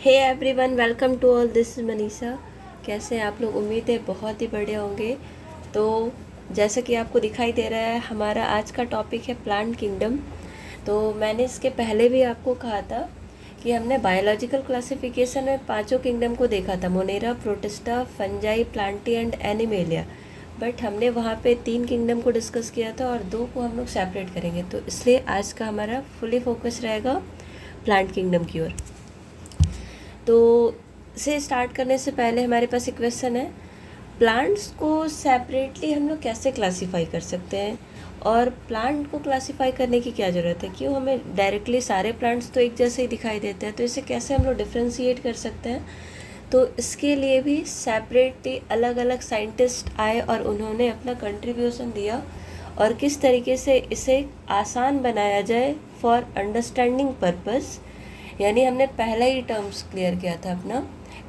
Hey everyone, welcome to all, this is Manisha. कैसे हैं आप लोग? उम्मीद है बहुत ही बढ़िया होंगे। तो जैसा कि आपको दिखाई दे रहा है, हमारा आज का टॉपिक है प्लांट किंगडम। तो मैंने इसके पहले भी आपको कहा था कि हमने बायोलॉजिकल क्लासिफिकेशन में पांचों किंगडम को देखा था, Monera, protista, fungi, Plantae and animalia. But हमने वहाँ पे 3 किंगडम को डिस्कस किया था और 2 को हम लोग सेपरेट करेंगे। तो इसलिए आज का हमारा फुली फोकस रहेगा प्लांट किंगडम की ओर। तो इसे स्टार्ट करने से पहले हमारे पास एक क्वेश्चन है, प्लांट्स को सेपरेटली हम लोग कैसे क्लासीफाई कर सकते हैं और प्लांट को क्लासीफाई करने की क्या ज़रूरत है? क्यों हमें डायरेक्टली सारे प्लांट्स तो एक जैसे ही दिखाई देते हैं, तो इसे कैसे हम लोग डिफ्रेंशिएट कर सकते हैं? तो इसके लिए भी सेपरेटली अलग अलग साइंटिस्ट आए और उन्होंने अपना कंट्रीब्यूशन दिया और किस तरीके से इसे आसान बनाया जाए फॉर अंडरस्टैंडिंग पर्पस। यानी हमने पहला ही टर्म्स क्लियर किया था अपना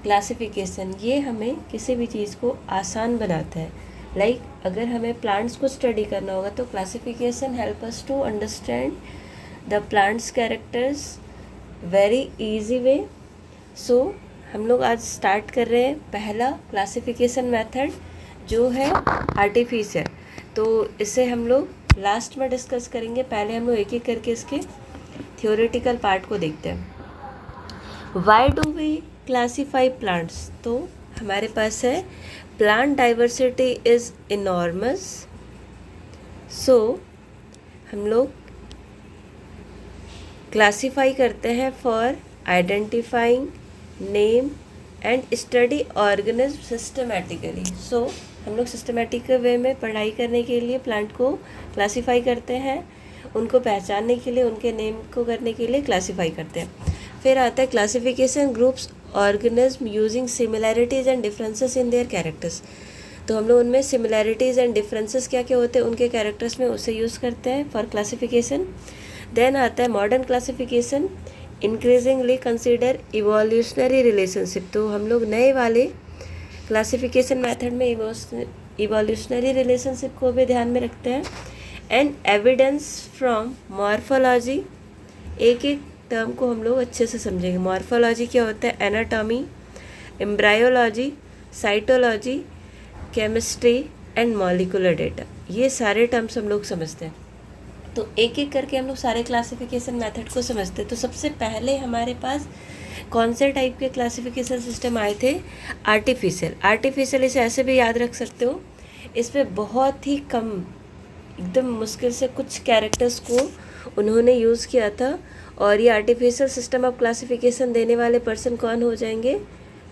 क्लासिफिकेशन, ये हमें किसी भी चीज़ को आसान बनाता है। लाइक अगर हमें प्लांट्स को स्टडी करना होगा तो classification help us to understand the plants characters very easy way. So हम लोग आज स्टार्ट कर रहे हैं पहला क्लासिफिकेशन मेथड जो है आर्टिफिशियल। तो इसे हम लोग लास्ट में डिस्कस करेंगे। पहले हम लोग एक एक करके इसके थियोरेटिकल पार्ट को देखते हैं। Why do we classify plants? तो हमारे पास है plant diversity is enormous. So हम लोग क्लासीफाई करते हैं for identifying, name and study organism systematically. So हम लोग सिस्टमेटिक वे में पढ़ाई करने के लिए प्लांट को क्लासीफाई करते हैं, उनको पहचानने के लिए, उनके नेम को करने के लिए क्लासीफाई करते हैं। फिर आता है classification groups organism using similarities and differences in their characters. तो हम लोग उनमें सिमिलैरिटीज़ एंड डिफरेंसेस क्या क्या होते हैं उनके कैरेक्टर्स में, उसे यूज़ करते हैं फॉर क्लासिफिकेशन। देन आता है modern classification increasingly consider evolutionary relationship. तो हम लोग नए वाले क्लासिफिकेशन मेथड में इवोल्यूशनरी रिलेशनशिप को भी ध्यान में रखते हैं। एंड एविडेंस फ्रॉम मॉर्फोलॉजी, एक एक टर्म को हम लोग अच्छे से समझेंगे। मॉर्फोलॉजी क्या होता है? Anatomy, embryology, cytology, chemistry and molecular data, ये सारे टर्म्स हम लोग समझते हैं। तो एक एक करके हम लोग सारे क्लासिफिकेशन मेथड को समझते हैं। तो सबसे पहले हमारे पास कौन से टाइप के क्लासिफिकेशन सिस्टम आए थे? आर्टिफिशियल इसे ऐसे भी याद रख सकते हो। इस पर बहुत ही कम, एकदम मुश्किल से कुछ कैरेक्टर्स को उन्होंने यूज़ किया था और ये आर्टिफिशियल सिस्टम ऑफ क्लासिफिकेशन देने वाले पर्सन कौन हो जाएंगे?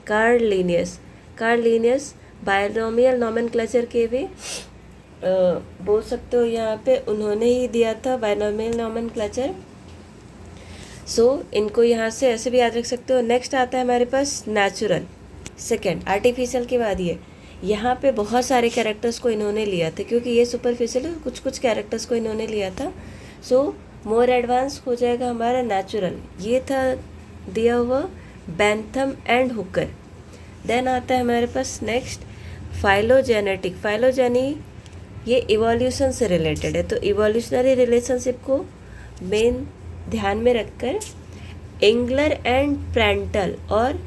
कार्ल लीनियस बायनोमियल नोमेनक्लेचर के भी बोल सकते हो, यहाँ पे उन्होंने ही दिया था बायनोमियल नोमेनक्लेचर। सो इनको यहाँ से ऐसे भी याद रख सकते हो। नेक्स्ट आता है हमारे पास नेचुरल, सेकेंड आर्टिफिशियल के बाद ये। यहाँ पे बहुत सारे कैरेक्टर्स को इन्होंने लिया था क्योंकि ये सुपरफिशियल है, कुछ कुछ कैरेक्टर्स को इन्होंने लिया था। सो मोर एडवांस हो जाएगा हमारा नेचुरल, ये था दिया हुआ बेंथम एंड हुकर। देन आता है हमारे पास नेक्स्ट फाइलोजेनेटिक। फाइलोजेनी ये इवोल्यूशन से रिलेटेड है, तो इवोल्यूशनरी रिलेशनशिप को मेन ध्यान में रखकर एंगलर एंड प्रेंटल और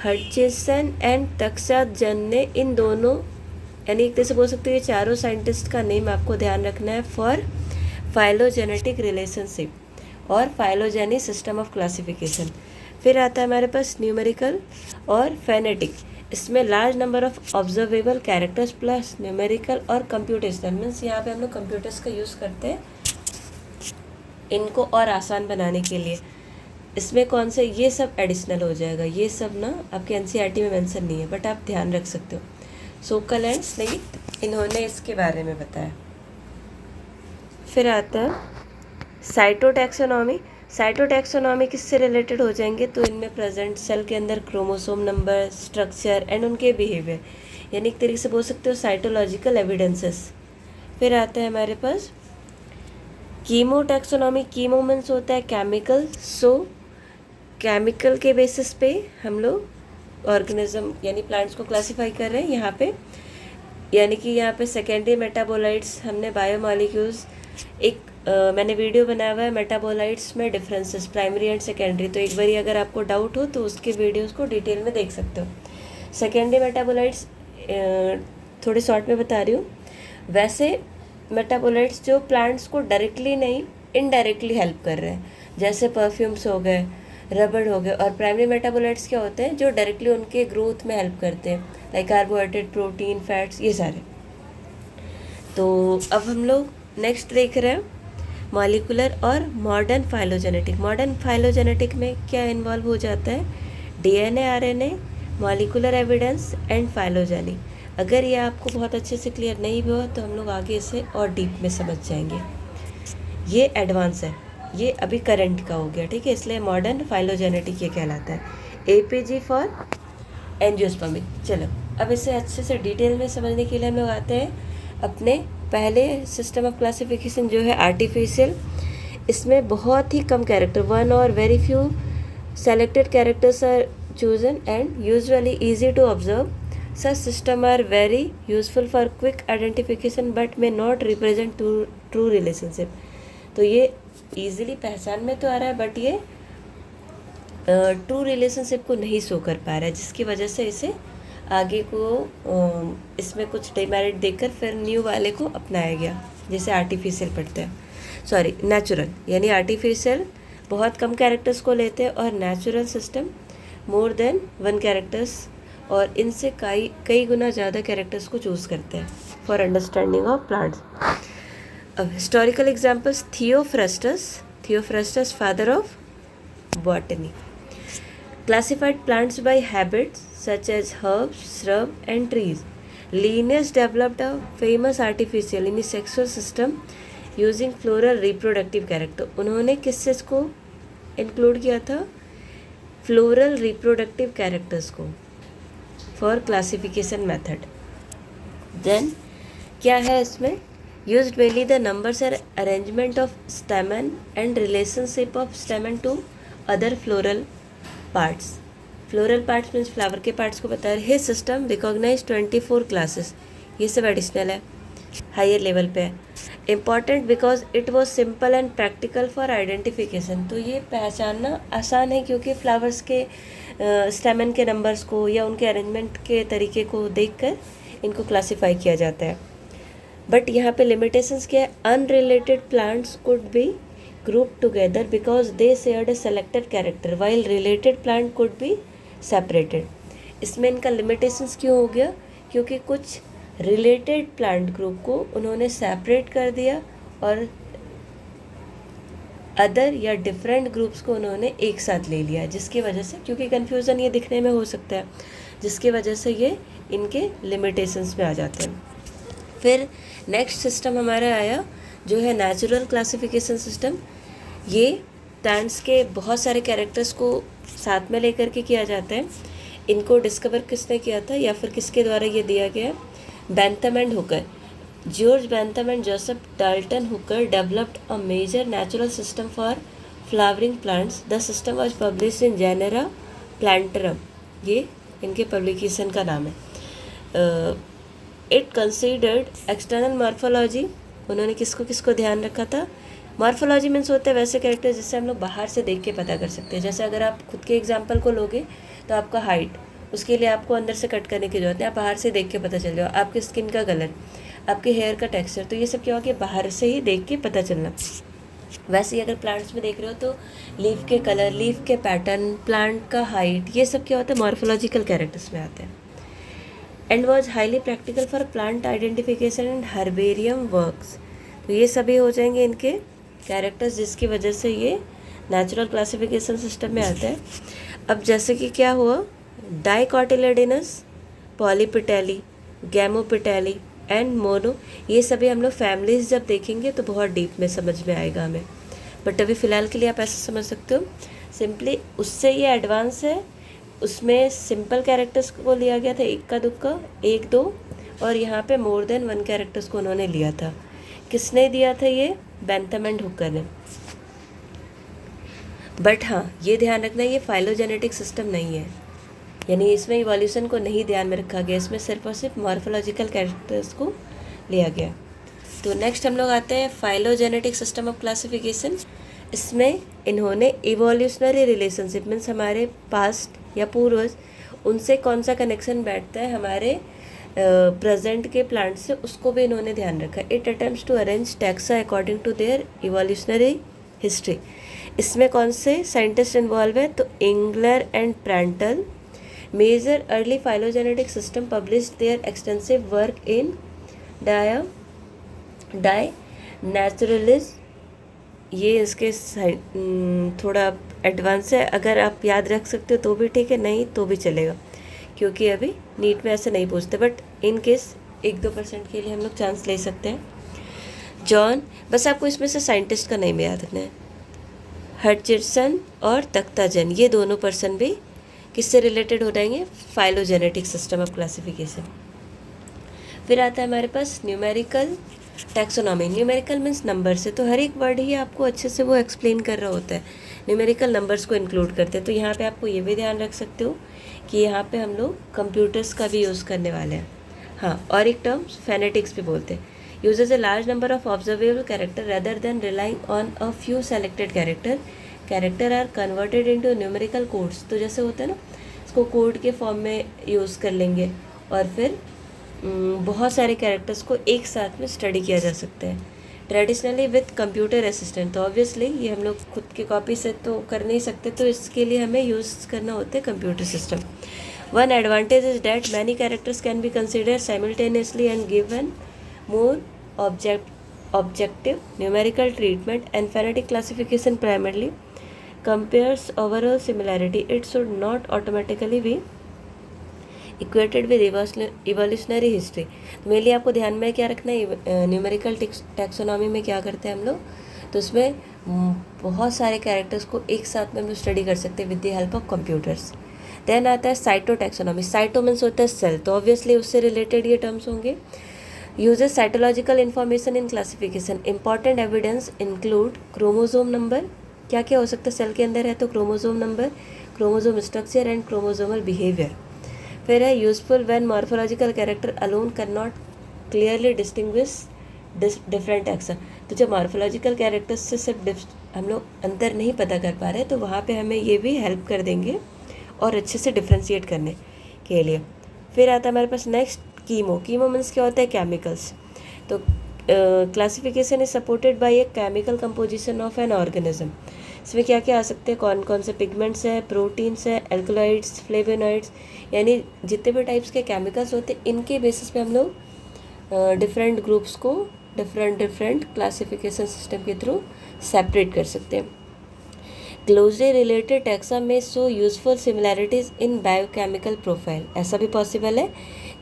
हटचिसन एंड तक्साजन ने इन दोनों, यानी एक तरह से बोल सकते हो ये चारों साइंटिस्ट का नेम आपको ध्यान रखना है फॉर फाइलोजेनेटिक रिलेशनशिप और फाइलोजेनी सिस्टम ऑफ क्लासिफिकेशन। फिर आता है हमारे पास न्यूमेरिकल और फेनेटिक। इसमें large number of observable characters plus numerical और कंप्यूटेशनल, मीन्स यहाँ पे हम लोग कंप्यूटर्स का यूज़ करते हैं इनको और आसान बनाने के लिए। इसमें कौन से, ये सब एडिशनल हो जाएगा, ये सब ना आपके एनसीईआरटी में मेंशन नहीं है बट आप ध्यान रख सकते हो। सोकल एंड स्लेट, इन्होंने इसके बारे में बताया। फिर आता है साइटोटैक्सोनॉमी। साइटोटैक्सोनॉमी किससे रिलेटेड हो जाएंगे? तो इनमें प्रेजेंट सेल के अंदर क्रोमोसोम नंबर, स्ट्रक्चर एंड उनके बिहेवियर, यानी एक तरीके से बोल सकते हो साइटोलॉजिकल एविडेंसेस। फिर आता है हमारे पास कीमोटैक्सोनॉमी। कीमो मीन्स होता है केमिकल। सो केमिकल के बेसिस पे हम लोग ऑर्गेनिज्म यानी प्लांट्स को क्लासीफाई कर रहे हैं यहाँ पे, यानी कि यहाँ पे सेकेंडरी मेटाबोलाइट्स हमने बायोमॉलिक्यूल्स एक मैंने वीडियो बनाया हुआ है मेटाबोलाइट्स में डिफरेंसेस प्राइमरी एंड सेकेंडरी, तो एक बारी अगर आपको डाउट हो तो उसके वीडियोस को डिटेल में देख सकते हो। सेकेंडरी मेटाबोलाइट्स थोड़े शॉर्ट में बता रही हूँ। वैसे मेटाबोलाइट्स जो प्लांट्स को डायरेक्टली नहीं इनडायरेक्टली हेल्प कर रहे हैं, जैसे परफ्यूम्स हो गए, रबड़ हो गए। और प्राइमरी मेटाबोलाइट्स क्या होते हैं जो डायरेक्टली उनके ग्रोथ में हेल्प करते हैं, लाइक कार्बोहाइड्रेट, प्रोटीन, फैट्स, ये सारे। तो अब हम लोग नेक्स्ट देख रहे हैं मॉलिकुलर और मॉडर्न फाइलोजेनेटिक। मॉडर्न फाइलोजेनेटिक में क्या इन्वॉल्व हो जाता है? DNA, RNA, molecular evidence and phylogeny. अगर ये आपको बहुत अच्छे से क्लियर नहीं हुआ तो हम लोग आगे इसे और डीप में समझ जाएंगे। ये एडवांस है, ये अभी करंट का हो गया, ठीक है, इसलिए मॉडर्न फाइलोजेनेटिक ये कहलाता है। APG for angiospermic. चलो अब इसे अच्छे से डिटेल में समझने के लिए हम लोग आते हैं अपने पहले सिस्टम ऑफ क्लासिफिकेशन जो है आर्टिफिशियल। इसमें बहुत ही कम कैरेक्टर, वन और very few selected characters are chosen and usually easy to observe. Such systems are very useful for quick identification but may not represent true relationship. तो ये easily पहचान में तो आ रहा है बट ये ट्रू रिलेशनशिप को नहीं शो कर पा रहा है, जिसकी वजह से इसे आगे को इसमें कुछ डिमेरिट देकर फिर न्यू वाले को अपनाया गया, जैसे आर्टिफिशियल पढ़ते हैं, सॉरी नेचुरल। यानी आर्टिफिशियल बहुत कम कैरेक्टर्स को लेते हैं और natural system more than one characters, और इनसे कई गुना ज़्यादा कैरेक्टर्स को चूज़ करते हैं फॉर अंडरस्टैंडिंग ऑफ प्लांट्स। अब historical examples, Theophrastus father of botany, classified plants by habits such as herbs, shrub and trees. Linnaeus developed a famous artificial in sexual system using floral reproductive character. उन्होंने किस चीज़ को include किया था? Floral reproductive characters को for classification method. Then क्या है इसमें? यूज्ड मेनली द नंबर्स और arrangement of stamen and relationship of stamen to other floral parts. Floral parts means flower के पार्ट्स को बता रहे। हिज सिस्टम रिकॉग्नाइज 24 क्लासेस, ये सब एडिशनल है, हायर लेवल पे है। Important because it was simple and practical for identification. तो ये पहचानना आसान है क्योंकि फ्लावर्स के स्टेमन के नंबर्स को या उनके अरेंजमेंट के तरीके को देखकर इनको क्लासीफाई किया जाता है। बट यहाँ पे लिमिटेशंस क्या है? Unrelated plants could be group together because they shared A selected character while related plant could be separated. इसमें इनका लिमिटेशंस क्यों हो गया? क्योंकि कुछ रिलेटेड प्लांट ग्रुप को उन्होंने सेपरेट कर दिया और अदर या डिफरेंट ग्रुप्स को उन्होंने एक साथ ले लिया, जिसकी वजह से, क्योंकि कन्फ्यूज़न ये दिखने में हो सकता है, जिसकी वजह से ये इनके लिमिटेशंस में आ जाते हैं। फिर नेक्स्ट सिस्टम हमारा आया जो है नेचुरल क्लासिफिकेशन सिस्टम। ये प्लांट्स के बहुत सारे कैरेक्टर्स को साथ में लेकर के किया जाता है। इनको डिस्कवर किसने किया था या फिर किसके द्वारा ये दिया गया? Bentham and Hooker. George Bentham and Joseph Dalton Hooker developed a major natural system for flowering plants. The system was published in Genera Plantarum, ये इनके पब्लिकेशन का नाम है। It considered external morphology. उन्होंने किसको किसको ध्यान रखा था? मॉर्फोलॉजी मीन्स होते हैं वैसे कैरेक्टर जिससे हम लोग बाहर से देख के पता कर सकते हैं। जैसे अगर आप खुद के एग्जाम्पल को लोगे तो आपका हाइट, उसके लिए आपको अंदर से कट करने की जरूरत है, आप बाहर से देख के पता चल जाओ। आपकी स्किन का कलर, आपके हेयर का टेक्सचर, तो ये सब क्या हो गया? बाहर से ही देख के पता चलना। वैसे ही अगर प्लांट्स में देख रहे हो तो लीफ के कलर, लीफ के पैटर्न, प्लांट का हाइट, ये सब क्या होता है? मॉर्फोलॉजिकल कैरेक्टर्स में आते हैं। And was highly practical for plant identification and herbarium works. तो ये सभी हो जाएंगे इनके कैरेक्टर्स, जिसकी वजह से ये नेचुरल क्लासिफिकेशन सिस्टम में आता है। अब जैसे कि क्या हुआ? डाइकोटिलेडोनस, पॉलीपिटेली, गैमोपिटेली एंड मोनो, ये सभी हम लोग फैमिलीज जब देखेंगे तो बहुत डीप में समझ में आएगा हमें। बट अभी फ़िलहाल के लिए आप ऐसे समझ सकते हो सिंपली, उससे ये एडवांस है। उसमें सिंपल कैरेक्टर्स को लिया गया था, एक का दुक्का, एक दो, और यहाँ पे मोर देन वन कैरेक्टर्स को उन्होंने लिया था। किसने दिया था ये? बेंथम एंड हुकर ने। बट हाँ, ये ध्यान रखना, ये फाइलोजेनेटिक सिस्टम नहीं है, यानी इसमें इवोल्यूशन को नहीं ध्यान में रखा गया, इसमें सिर्फ और सिर्फ मॉर्फोलॉजिकल कैरेक्टर्स को लिया गया। तो नेक्स्ट हम लोग आते हैं फाइलोजेनेटिक सिस्टम ऑफ क्लासिफिकेशन। इसमें इन्होंने इवोल्यूशनरी रिलेशनशिप मीन्स हमारे पास्ट या पूर्वज उनसे कौन सा कनेक्शन बैठता है हमारे प्रेजेंट के प्लांट से, उसको भी इन्होंने ध्यान रखा। It attempts to arrange taxa according to their evolutionary history. इसमें कौन से साइंटिस्ट इन्वॉल्व है, तो Engler and Prantl major early phylogenetic system published their extensive work in die naturalism. ये इसके थोड़ा एडवांस है, अगर आप याद रख सकते हो तो भी ठीक है, नहीं तो भी चलेगा, क्योंकि अभी नीट में ऐसे नहीं पूछते, बट इन केस 1-2% के लिए हम लोग चांस ले सकते हैं। जॉन, बस आपको इसमें से साइंटिस्ट का नेम याद रखना है, हटचिसन और तख्ताजन, ये दोनों पर्सन भी किससे रिलेटेड हो जाएंगे, फाइलोजेनेटिक सिस्टम ऑफ क्लासिफिकेशन। फिर आता है हमारे पास numerical taxonomy. Numerical means number से, तो हर एक वर्ड ही आपको अच्छे से वो एक्सप्लेन कर रहा होता है, न्यूमेरिकल नंबर्स को इंक्लूड करते हैं। तो यहाँ पे आपको ये भी ध्यान रख सकते हो कि यहाँ पे हम लोग कंप्यूटर्स का भी यूज़ करने वाले हैं। हाँ, और एक टर्म फेनेटिक्स भी बोलते हैं। Uses a large number of observable character rather than relying on a few selected character are converted into numerical codes. तो जैसे होता है ना, इसको कोड के फॉर्म में यूज़ कर लेंगे और फिर बहुत सारे कैरेक्टर्स को एक साथ में स्टडी किया जा सकता है ट्रेडिशनली विथ कंप्यूटर असिस्टेंट। तो ऑब्वियसली ये हम लोग खुद की कॉपी से तो कर नहीं सकते, तो इसके लिए हमें यूज़ करना होता है computer system. One advantage is that many characters can be considered simultaneously and given more objective numerical treatment and phonetic classification primarily compares overall similarity. It should not automatically be equated with evolutionary history. तो मेरे लिए आपको ध्यान में क्या रखना है, numerical taxonomy में क्या करते हैं हम लोग, तो उसमें बहुत सारे कैरेक्टर्स को एक साथ में हम लोग स्टडी कर सकते हैं with the help of computers. Then आता है साइटो टैक्सोनॉमी। साइटो मीन्स होता है सेल, तो ऑब्वियसली उससे रिलेटेड ये टर्म्स होंगे। Uses cytological information in classification. Important evidence include chromosome number, क्या क्या हो सकता है सेल के अंदर है, तो chromosome number, chromosome structure and chromosomal behaviour. फिर है useful when morphological character alone can not clearly distinguish different taxa. तो जब मॉर्फोलॉजिकल कैरेक्टर्स से सिर्फ हम लोग अंतर नहीं पता कर पा रहे, तो वहाँ पे हमें ये भी हेल्प कर देंगे और अच्छे से डिफ्रेंशिएट करने के लिए। फिर आता है हमारे पास नेक्स्ट कीमो। कीमो मीन्स क्या होता है, केमिकल्स। तो classification is supported by a chemical composition of an organism. इसमें क्या क्या आ सकते हैं, कौन कौन से पिगमेंट्स हैं, प्रोटीन्स हैं, एल्कलॉइड्स, फ्लेवोनॉइड्स, यानी जितने भी टाइप्स के केमिकल्स होते हैं इनके बेसिस पे हम लोग डिफरेंट ग्रुप्स को डिफरेंट क्लासिफिकेशन सिस्टम के थ्रू सेपरेट कर सकते हैं। क्लोजली रिलेटेड टैक्सा में so useful similarities in biochemical profile. ऐसा भी पॉसिबल है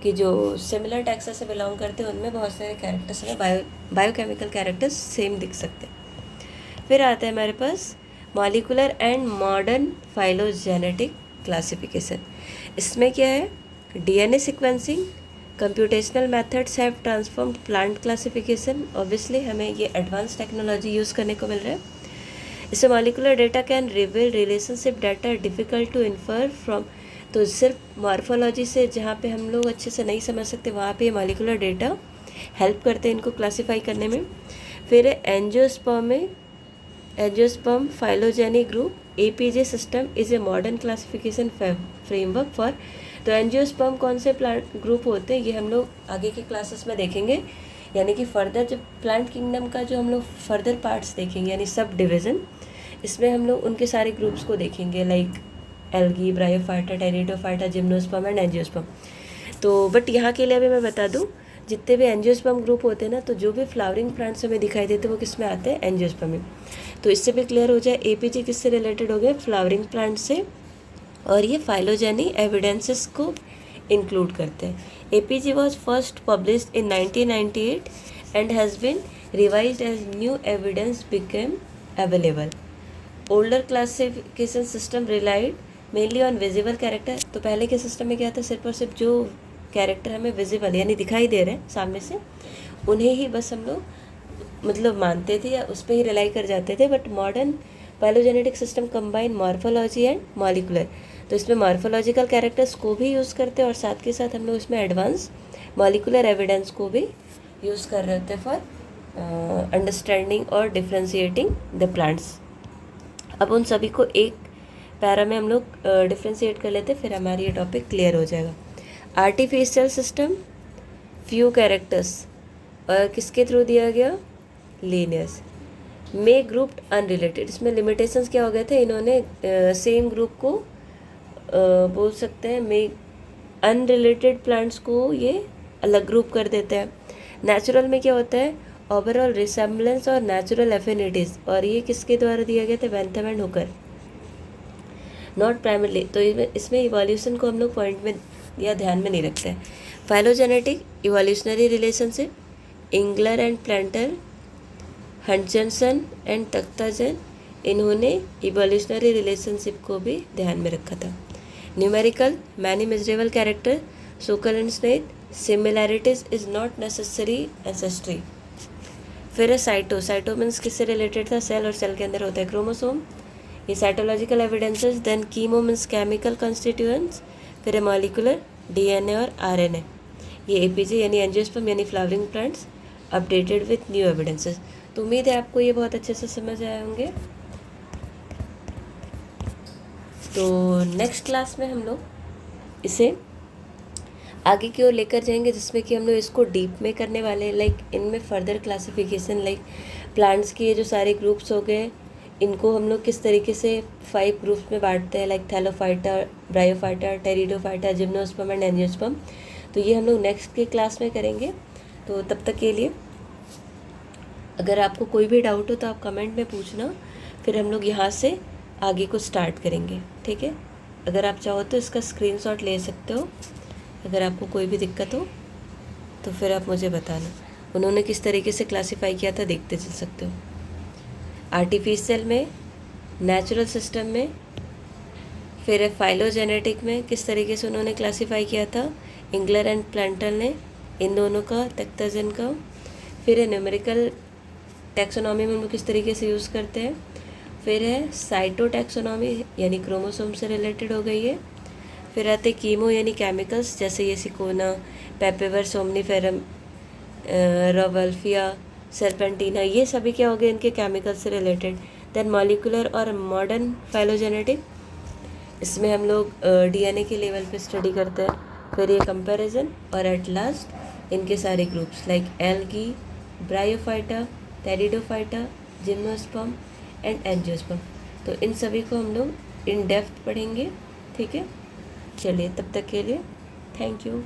कि जो सिमिलर टैक्सा से बिलोंग करते हैं उनमें बहुत सारे कैरेक्टर्स में बायोकेमिकल कैरेक्टर्स सेम दिख सकते हैं। फिर आता है हमारे पास molecular and modern phylogenetic classification. इसमें क्या है, DNA sequencing, computational methods have transformed plant classification. Obviously हमें ये एडवांस टेक्नोलॉजी यूज़ करने को मिल रहा है। इससे molecular data can reveal relationship data difficult to infer from. तो सिर्फ मॉर्फोलॉजी से जहाँ पे हम लोग अच्छे से नहीं समझ सकते, वहाँ पे मॉलिकुलर डेटा हेल्प करते हैं इनको क्लासीफाई करने में। फिर angiosperm phylogenic group. APJ system is a modern classification framework for. तो एंजियोस्पर्म कौन से प्लांट ग्रुप होते हैं, ये हम लोग आगे की क्लासेस में देखेंगे, यानी कि फर्दर जब प्लांट किंगडम का जो हम लोग फर्दर पार्ट्स देखेंगे यानी सब डिवीज़न, इसमें हम लोग उनके सारे ग्रुप्स को देखेंगे, like algae, bryophyta, pteridophyta, gymnosperm and angiosperm. तो बट यहाँ के लिए अभी मैं बता दूँ, जितने भी एंजियोस्पर्म ग्रुप होते हैं ना, तो जो भी फ्लावरिंग प्लांट्स हमें दिखाई देते हैं वो किस में आते हैं, एंजियोस्पर्म में। तो इससे भी क्लियर हो जाए एपीजी किससे रिलेटेड हो गए, फ्लावरिंग प्लांट से, और ये फाइलोजेनी एविडेंसेस को इंक्लूड करते हैं। APG was first published in 1998 and has been revised as new evidence became available. Older classification system relied mainly on visible character. तो पहले के सिस्टम में क्या था, सिर्फ और सिर्फ जो कैरेक्टर हमें विजिबल यानी दिखाई दे रहे हैं सामने से, उन्हें ही बस हम लोग मतलब मानते थे या उस पर ही रिलाई कर जाते थे। But modern phylogenetic system combine morphology and molecular. तो इसमें मॉर्फोलॉजिकल कैरेक्टर्स को भी यूज़ करते हैं और साथ के साथ हम लोग इसमें एडवांस मॉलिकुलर एविडेंस को भी यूज़ कर रहे होते हैं फॉर अंडरस्टैंडिंग और डिफ्रेंशिएटिंग द प्लांट्स। अब उन सभी को एक पैरा में हम लोग डिफ्रेंशिएट कर लेते हैं, फिर हमारी ये टॉपिक क्लियर हो जाएगा। आर्टिफिशियल सिस्टम, फ्यू कैरेक्टर्स, और किसके थ्रू दिया गया, लीनियर्स। मे ग्रुप्ड अनरिलेटेड, इसमें लिमिटेशंस क्या हो गए थे, इन्होंने सेम ग्रुप को बोल सकते हैं मे अनरिलेटेड प्लांट्स को ये अलग ग्रुप कर देते हैं। नेचुरल में क्या होता है, ओवरऑल रिसेम्बलेंस और नेचुरल एफिनिटीज़, और ये किसके द्वारा दिया गया था, Bentham and Hooker, not primarily. तो इसमें इवोल्यूशन को हम लोग पॉइंट में या ध्यान में नहीं रखते हैं। Phylogenetic evolutionary relationship, Engler and Prantl, Hutchinson and Takhtajan, इन्होंने इवोल्यूशनरी रिलेशनशिप को भी ध्यान में रखा था। Numerical, many measurable character, Sokal and Sneath, similarities is not necessary ancestry. फिर है साइटो, साइटो मीन्स किससे रिलेटेड था, सेल, और सेल के अंदर होता है क्रोमोसोम, ये cytological evidences. Then chemo means chemical constituents, फिर है मॉलिकुलर, डीएनए और आरएनए, ये एपीजे यानी एंजियोस्पर्म यानी flowering plants, updated with new evidences. तो उम्मीद है आपको ये बहुत अच्छे से समझ आए होंगे। तो नेक्स्ट क्लास में हम लोग इसे आगे की ओर लेकर जाएंगे, जिसमें कि हम लोग इसको डीप में करने वाले हैं। लाइक इनमें फर्दर क्लासिफिकेशन, लाइक प्लांट्स के ये जो सारे ग्रुप्स हो गए, इनको हम लोग किस तरीके से 5 ग्रुप्स में बांटते हैं, like Thallophyta, bryophyta, pteridophyta, gymnosperm and angiosperm. तो ये हम लोग नेक्स्ट की क्लास में करेंगे। तो तब तक के लिए अगर आपको कोई भी डाउट हो तो आप कमेंट में पूछना, फिर हम लोग यहाँ से आगे को स्टार्ट करेंगे, ठीक है। अगर आप चाहो तो इसका स्क्रीनशॉट ले सकते हो, अगर आपको कोई भी दिक्कत हो तो फिर आप मुझे बताना। उन्होंने किस तरीके से क्लासीफाई किया था देखते चल सकते हो। आर्टिफिशियल में, नेचुरल सिस्टम में, फिर फाइलोजेनेटिक में किस तरीके से उन्होंने क्लासीफाई किया था, इंगलर एंड प्लांटर ने, इन दोनों का, तख्ताजन का। फिर है न्यूमेरिकल टैक्सोनॉमी में हम लोग किस तरीके से यूज़ करते हैं। फिर है साइटो टैक्सोनॉमी यानी क्रोमोसोम से रिलेटेड हो गई है। फिर आते कीमो यानी केमिकल्स, जैसे ये सिकोना, पेपेवर, सोमनीफेरम, रवल्फिया, सर्पेंटीना, ये सभी क्या हो गए, इनके केमिकल से रिलेटेड। देन मॉलिकुलर और मॉडर्न फाइलोजेनेटिक, इसमें हम लोग डीएनए के लेवल पे स्टडी करते हैं। फिर ये कंपैरिजन, और एट लास्ट इनके सारे groups like algae, bryophyta, pteridophyta, gymnosperm and angiosperm. तो इन सभी को हम लोग इन डेप्थ पढ़ेंगे, ठीक है। चलिए तब तक के लिए थैंक यू।